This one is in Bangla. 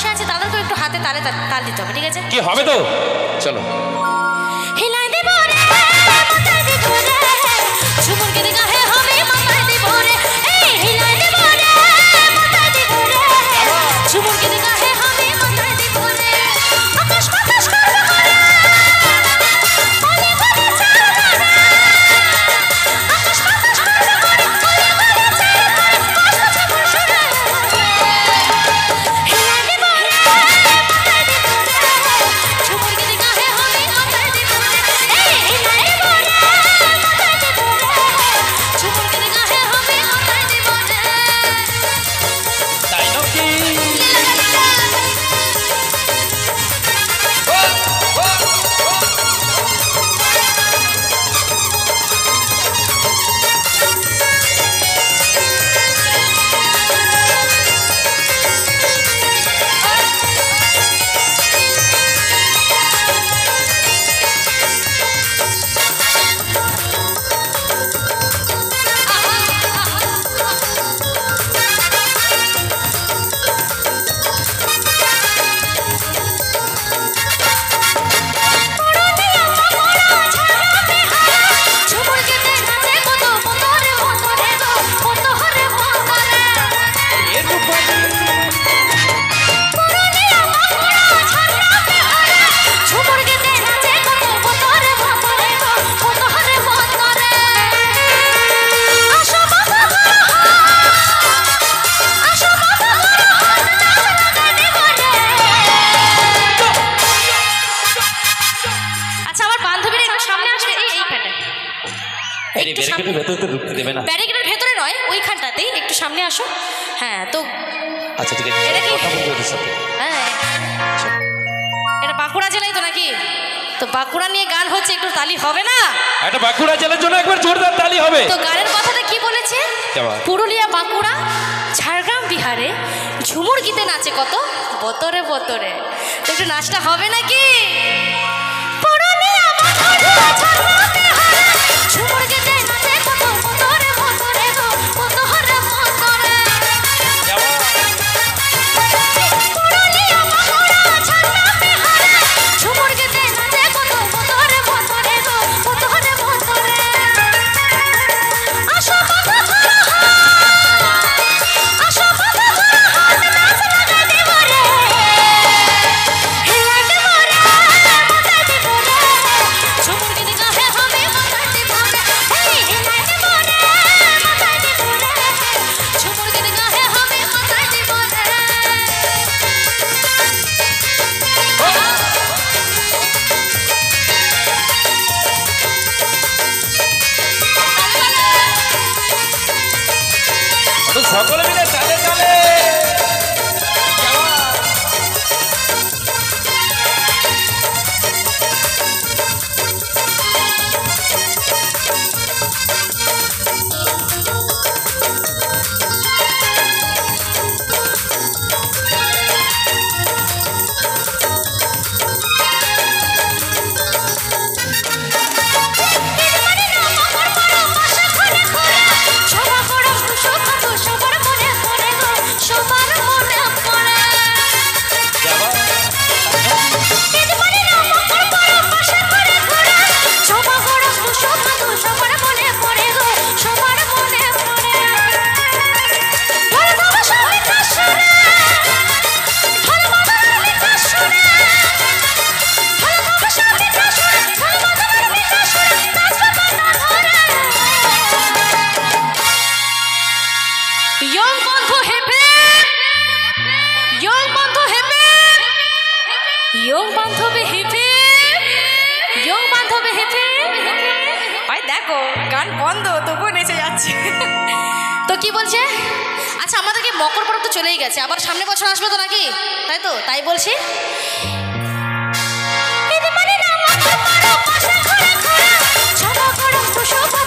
বসে আছে তাদেরকে একটু হাতে তালে তাল দিতে হবে, ঠিক আছে? কি হবে তো, চলো। হিলাই দেব রে মাথায় দেব রে, ঝুমুর গীত গাহে হবে মাথায় দেব রে, এই হিলাই দেব রে মাথায় দেব রে, ঝুমুর গীত গাহে হবে মাথায় দেব রে, আকাশ বাতাস করব করে বলে বলে চাইবো রে, আকাশ বাতাস করব করে বলে বলে চাইবো রে, কষ্ট বসে রে হিলাই দেব রে মাথায় দেব রে, ঝুমুর গীত গাহে হবে মাথায় দেব রে, এই হিলাই দেব রে মাথায় দেব রে, ঝুমুর গীত গাহে হবে মাথায় দেব রে। তাই নাকি? ঝুমুর গীতে নাচে কত মতরে মতরে গো, মতরে মতরে এ রূপালি পুরুলিয়া বাঁকুড়া ঝাড়গ্রাম বিহারে, ঝুমুর গীতে নাচে কত মতরে মতরে গো, মতরে মতরে আসো বাবা গো, আসো বাবা গো, নাচ লাগানি করে। আচ্ছা, আমার বান্ধবীরা একটু সামনে আসবে, এইখানটা এই ব্যারিকেডের ভেতর তো ঢুকতে দেবে না। ব্যারিকেডের ভেতরে নয়, ওইখানটাতেই একটু সামনে আসো। হ্যাঁ, তো আচ্ছা ঠিক আছে, এটা কি? কথা বলবো ওদের সাথে। হ্যাঁ, এটা বাঁকুড়া জেলাই তো নাকি? তো বাঁকুড়া নিয়ে গান হচ্ছে, একটু তালি হবে না? একটা বাঁকুড়া জেলার জন্য একবার জোরদার তালি হবে। তো গানের কথাটা কি বলেছে? কেমন? পুরুলিয়া বাঁকুড়া ঝাড়গ্রাম বিহারে ঝুমুর গীতে নাচে কত বতরে বতরে। তো একটু নাচটা হবে নাকি? পুরুলিয়া বাঁকুড়া ঝাড়গ্রাম বিহারে ঝুমুর গীতে নাচে কত বতরে বতরে গো, বতরে বতরে পুরুলিয়া বাঁকুড়া ঝাড়গ্রাম বিহারে ঝুমুর গীতে নাচে কত বতরে বতরে গো, বতরে বতরে আসো বাবা ঘর আসো বাবা ঘর হাত নাচ লাগা দেব রে, হিলাই দেব রে মাথায় দেব রে, ঝুমুর গীত গাহে হবে মাথায় দেব রে, এই হিলাই দেব রে মাথায় দেব রে, ঝুমুর গীত গাহে হবে মাথায় দেব রে। তো সকলে মিলে তালে তালে দেখো গান বন্ধ তবুও নেচে যাচ্ছে। তো কি বলছে? আচ্ছা, আমাদেরকে মকর পরব তো চলেই গেছে, আবার সামনে বছর আসবে তো নাকি? তাই তো, তাই বলছি। মকর পরব